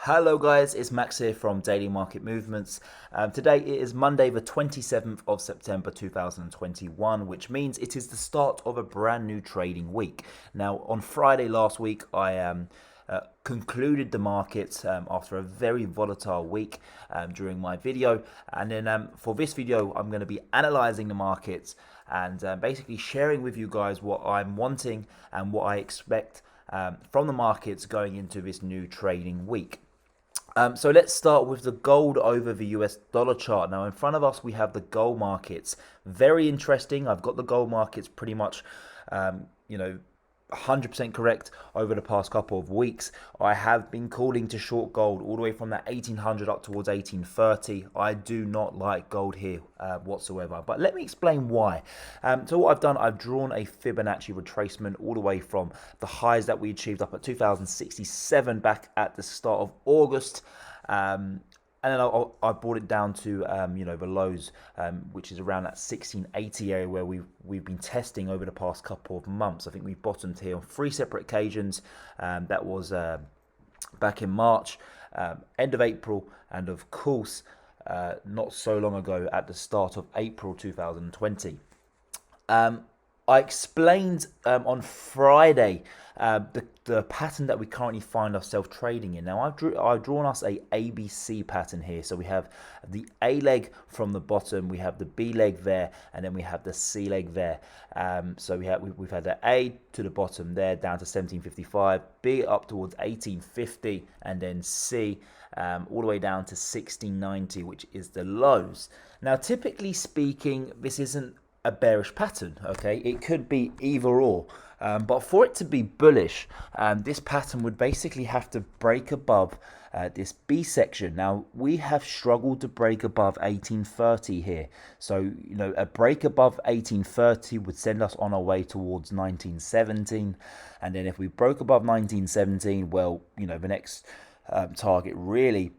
Hello guys, it's Max here from Daily Market Movements. Today it is Monday the 27th of September 2021, which means it is the start of a brand new trading week. Now on Friday last week I concluded the markets after a very volatile week during my video, and then for this video I'm going to be analysing the markets and basically sharing with you guys what I'm wanting and what I expect from the markets going into this new trading week. So let's start with the gold over the US dollar chart. Now in front of us we have the gold markets. Very interesting. I've got the gold markets pretty much 100% correct over the past couple of weeks. I have been calling to short gold all the way from that 1800 up towards 1830. I do not like gold here whatsoever, but let me explain why. So what I've done, I've drawn a Fibonacci retracement all the way from the highs that we achieved up at 2067 back at the start of August. And then I brought it down to the lows, which is around that 1680 area where we've been testing over the past couple of months. I think we bottomed here on 3 separate occasions. That was back in March, end of April, and of course not so long ago at the start of April 2020. I explained on Friday the pattern that we currently find ourselves trading in. Now I've drawn us a ABC pattern here. So we have the A leg from the bottom, we have the B leg there, and then we have the C leg there. So we've had the A to the bottom there down to 1755, B up towards 1850, and then C all the way down to 1690, which is the lows. Now typically speaking, this isn't a bearish pattern, okay? It could be either or, but for it to be bullish, this pattern would basically have to break above this B section. Now we have struggled to break above 1830 here, so a break above 1830 would send us on our way towards 1917, and then if we broke above 1917, well, the next target really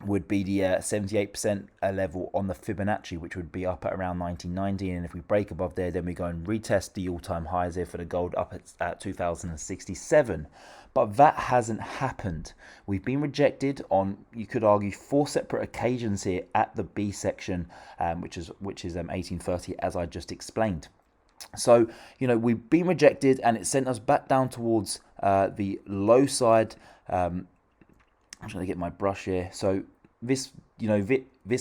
would be the 78% level on the Fibonacci, which would be up at around 1990. And if we break above there, then we go and retest the all-time highs here for the gold up at 2067. But that hasn't happened. We've been rejected on, you could argue, 4 separate occasions here at the B section, which is 1830, as I just explained. So we've been rejected, and it sent us back down towards the low side. I'm trying to get my brush here. So this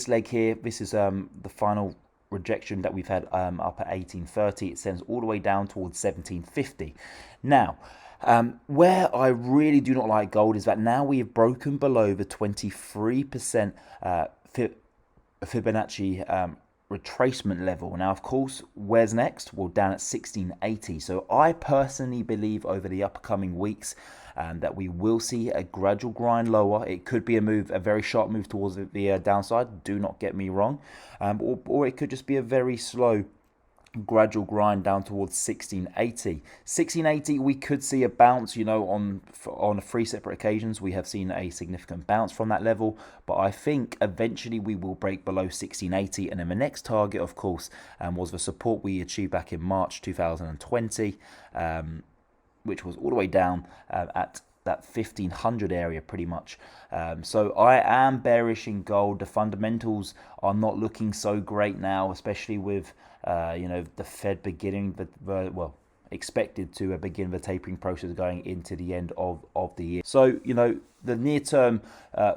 leg here, this is the final rejection that we've had up at 1830. It sends all the way down towards 1750. Now, where I really do not like gold is that now we have broken below the 23% Fibonacci retracement level. Now, of course, where's next? Well, down at 1680. So I personally believe over the upcoming weeks that we will see a gradual grind lower. It could be a very sharp move towards the downside, do not get me wrong, or it could just be a very slow gradual grind down towards 1680. 1680, we could see a bounce, on 3 separate occasions we have seen a significant bounce from that level, but I think eventually we will break below 1680, and then the next target, of course, was the support we achieved back in March 2020, which was all the way down at that 1500 area pretty much. So I am bearish in gold. The fundamentals are not looking so great now, especially with the Fed beginning expected to begin the tapering process going into the end of the year. So the near-term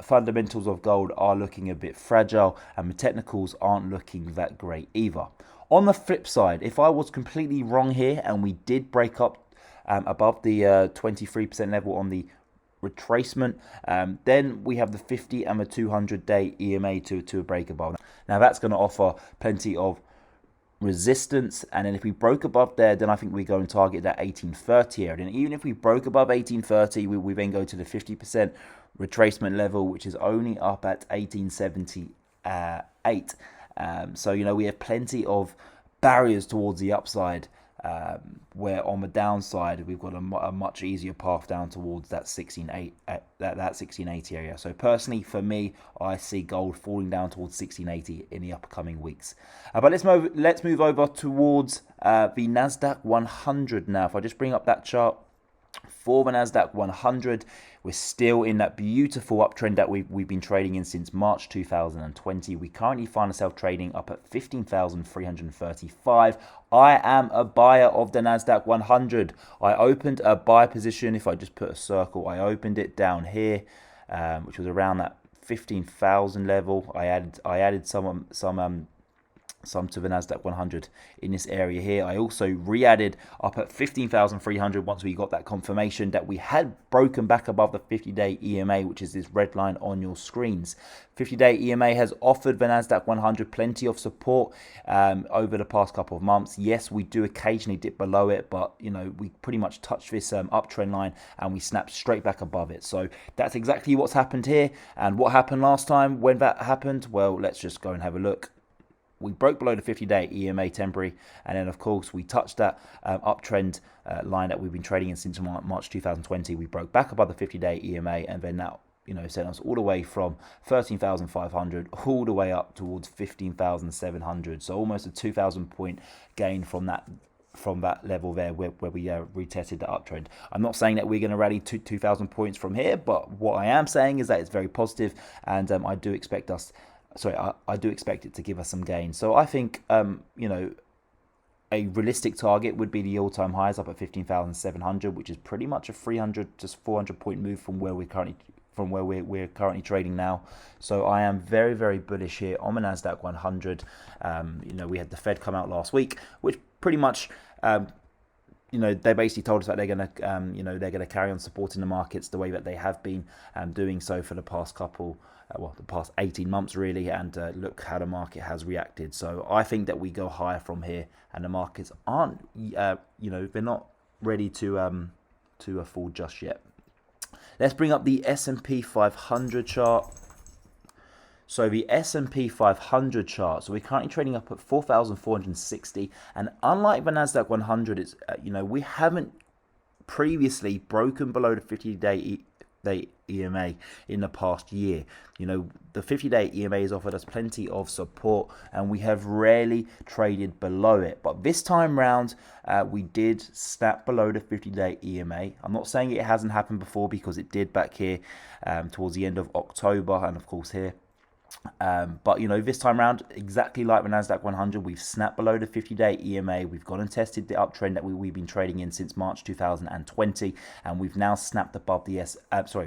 fundamentals of gold are looking a bit fragile, and the technicals aren't looking that great either. On the flip side, if I was completely wrong here and we did break up above the 23% level on the retracement, then we have the 50 and the 200-day EMA to break above. Now that's going to offer plenty of resistance, and then if we broke above there, then I think we go and target that 1830 area. And even if we broke above 1830, we then go to the 50% retracement level, which is only up at 1878. So we have plenty of barriers towards the upside, where on the downside we've got a much easier path down towards that 1680 area. So personally, for me, I see gold falling down towards 1680 in the upcoming weeks. But let's move over towards the Nasdaq 100 now. If I just bring up that chart for the Nasdaq 100, We're still in that beautiful uptrend that we've been trading in since March 2020. We currently find ourselves trading up at 15,335. I am a buyer of the Nasdaq 100. I opened a buy position. If I just put a circle, I opened it down here, which was around that 15,000 level. I added some to the Nasdaq 100 in this area here. I also re-added up at 15,300 once we got that confirmation that we had broken back above the 50-day EMA, which is this red line on your screens. 50-day EMA has offered the Nasdaq 100 plenty of support over the past couple of months. Yes, we do occasionally dip below it, but we pretty much touched this uptrend line and we snapped straight back above it. So that's exactly what's happened here. And what happened last time when that happened? Well, let's just go and have a look. We broke below the 50-day EMA temporary, and then of course we touched that uptrend line that we've been trading in since March 2020. We broke back above the 50-day EMA, and then that sent us all the way from 13,500 all the way up towards 15,700. So almost a 2,000 point gain from that level there where we retested the uptrend. I'm not saying that we're going to rally to 2,000 points from here, but what I am saying is that it's very positive, and I do expect it to give us some gain. So I think, a realistic target would be the all-time highs up at 15,700, which is pretty much a 300 to 400 point move from where we're currently trading now. So I am very, very bullish here on the Nasdaq 100. We had the Fed come out last week, which pretty much they basically told us that they're going to carry on supporting the markets the way that they have been doing so for the past the past 18 months really, and look how the market has reacted. So I think that we go higher from here, and the markets aren't, they're not ready to fall just yet. Let's bring up the S&P 500 chart. So the S&P 500 chart, so we're currently trading up at 4,460, and unlike the Nasdaq 100, it's we haven't previously broken below the 50-day EMA in the past year. The 50-day EMA has offered us plenty of support, and we have rarely traded below it. But this time round, we did snap below the 50-day EMA. I'm not saying it hasn't happened before, because it did back here towards the end of October, and of course here. But this time around, exactly like the Nasdaq 100, we've snapped below the 50-day EMA. We've gone and tested the uptrend that we've been trading in since March 2020, and we've now snapped above the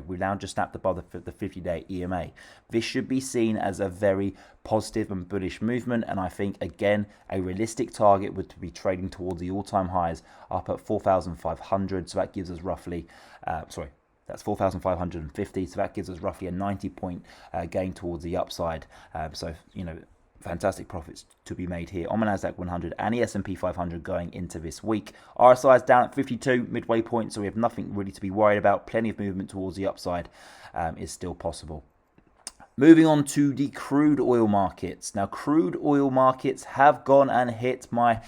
we've now just snapped above the 50-day EMA. This should be seen as a very positive and bullish movement, and I think again a realistic target would be trading towards the all-time highs up at 4,500. So that gives us roughly that's 4,550, so that gives us roughly a 90-point gain towards the upside. Fantastic profits to be made here on the Nasdaq 100 and the S&P 500 going into this week. RSI is down at 52 midway point, so we have nothing really to be worried about. Plenty of movement towards the upside is still possible. Moving on to the crude oil markets. Now, crude oil markets have gone and hit my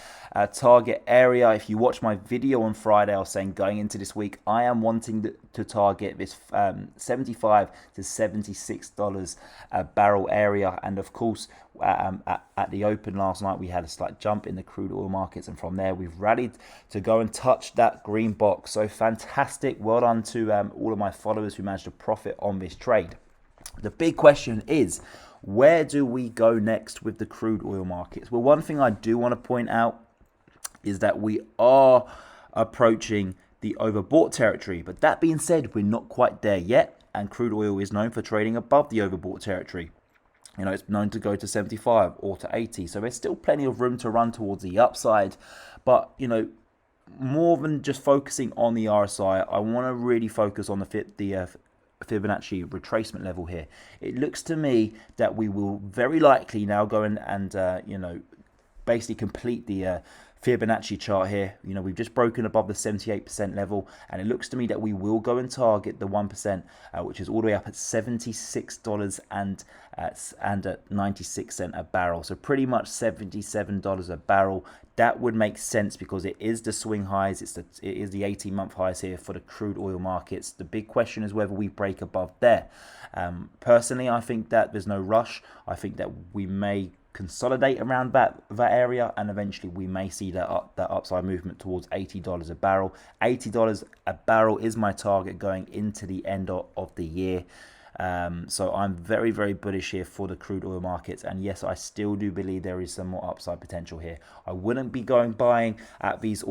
target area. If you watch my video on Friday, I was saying going into this week, I am wanting to target this $75 to $76 a barrel area. And of course, at the open last night, we had a slight jump in the crude oil markets, and from there we've rallied to go and touch that green box. So fantastic. Well done to all of my followers who managed to profit on this trade. The big question is, where do we go next with the crude oil markets? Well, one thing I do want to point out is that we are approaching the overbought territory. But that being said, we're not quite there yet, and crude oil is known for trading above the overbought territory. It's known to go to 75 or to 80. So there's still plenty of room to run towards the upside. But, more than just focusing on the RSI, I want to really focus on the Fibonacci retracement level here. It looks to me that we will very likely now go and basically complete the Fibonacci chart here. We've just broken above the 78% level, and it looks to me that we will go and target the 1%, which is all the way up at $76 and at 96 cents a barrel. So pretty much $77 a barrel. That would make sense because it is the swing highs. It is the 18-month highs here for the crude oil markets. The big question is whether we break above there. Personally, I think that there's no rush. I think that we may consolidate around that area, and eventually we may see that upside movement towards $80 a barrel. $80 a barrel is my target going into the end of the year. So I'm very, very bullish here for the crude oil markets, and yes, I still do believe there is some more upside potential here. I wouldn't be buying at these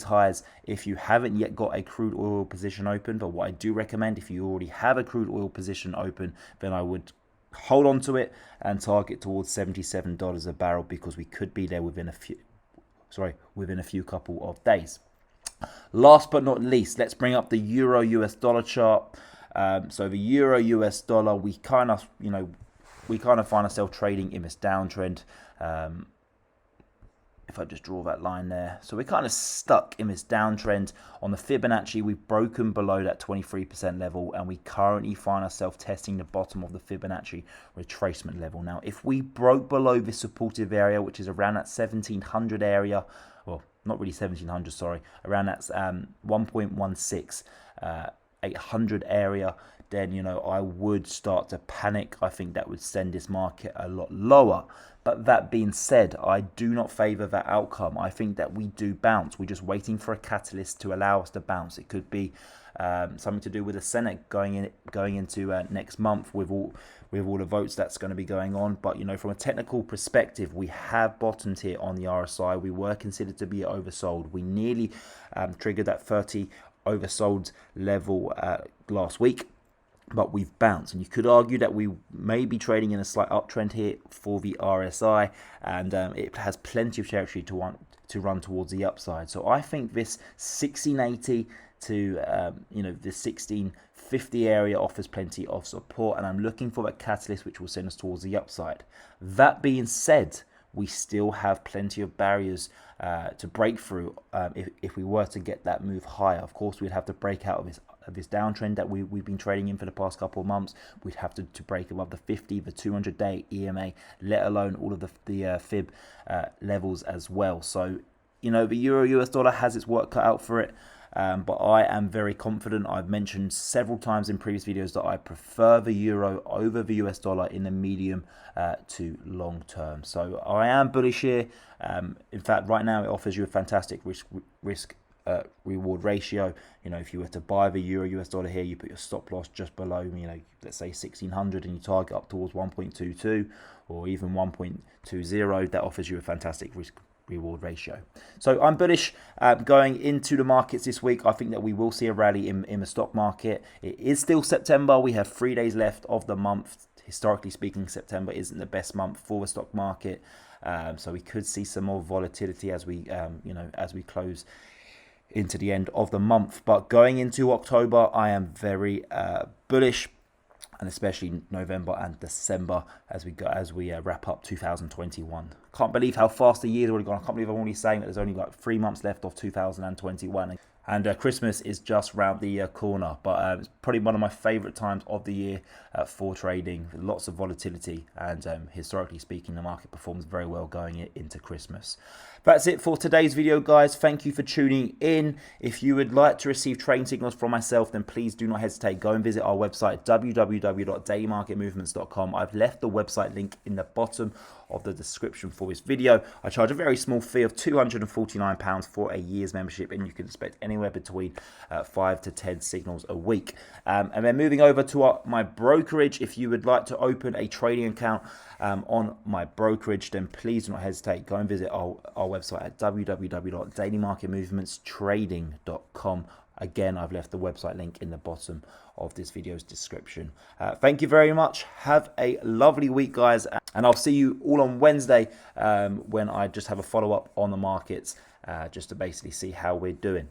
highs if you haven't yet got a crude oil position open. But what I do recommend, if you already have a crude oil position open, then I would hold on to it and target towards $77 a barrel, because we could be there within a few couple of days. Last but not least, let's bring up the Euro US dollar chart. So the Euro US dollar, we kind of find ourselves trading in this downtrend. If I just draw that line there, so we're kind of stuck in this downtrend. On the Fibonacci, we've broken below that 23% level, and we currently find ourselves testing the bottom of the Fibonacci retracement level. Now, if we broke below this supportive area, which is around that 1700 area, well, not really 1700, sorry, around that 1.16 800 area, then I would start to panic. I think that would send this market a lot lower. But that being said, I do not favor that outcome. I think that we do bounce. We're just waiting for a catalyst to allow us to bounce. It could be something to do with the Senate going into next month with all the votes that's going to be going on. But from a technical perspective, we have bottomed here on the RSI. We were considered to be oversold. We nearly triggered that 30 oversold level last week, but we've bounced, and you could argue that we may be trading in a slight uptrend here for the RSI, and it has plenty of territory to run towards the upside. So I think this 1680 to the 1650 area offers plenty of support, and I'm looking for that catalyst which will send us towards the upside. That being said, we still have plenty of barriers to break through if we were to get that move higher. Of course, we'd have to break out of this downtrend that we've been trading in for the past couple of months. We'd have to break above the 50, the 200-day EMA, let alone all of the fib levels as well. So, the Euro US dollar has its work cut out for it. But I am very confident. I've mentioned several times in previous videos that I prefer the euro over the US dollar in the medium to long term. So I am bullish here. In fact, right now it offers you a fantastic risk reward ratio. If you were to buy the euro US dollar here, you put your stop loss just below, let's say 1600, and you target up towards 1.22 or even 1.20. That offers you a fantastic risk reward ratio. So I'm bullish going into the markets this week. I think that we will see a rally in the stock market. It is still September. We have 3 days left of the month. Historically speaking, September isn't the best month for the stock market. So we could see some more volatility as we close into the end of the month. But going into October, I am very bullish, and especially November and December as we wrap up 2021. Can't believe how fast the year's already gone. I can't believe I'm already saying that there's only like 3 months left of 2021. And Christmas is just round the corner. But it's probably one of my favourite times of the year for trading. Lots of volatility, and historically speaking, the market performs very well going into Christmas. That's it for today's video, guys. Thank you for tuning in. If you would like to receive trading signals from myself, then please do not hesitate. Go and visit our website, www.dailymarketmovements.com. I've left the website link in the bottom of the description for this video. I charge a very small fee of £249 for a year's membership, and you can expect anywhere between 5 to 10 signals a week. And then moving over to my brokerage, if you would like to open a trading account on my brokerage, then please do not hesitate. Go and visit our website at www.dailymarketmovementstrading.com. Again, I've left the website link in the bottom of this video's description. Thank you very much. Have a lovely week, guys. And I'll see you all on Wednesday when I just have a follow-up on the markets just to basically see how we're doing.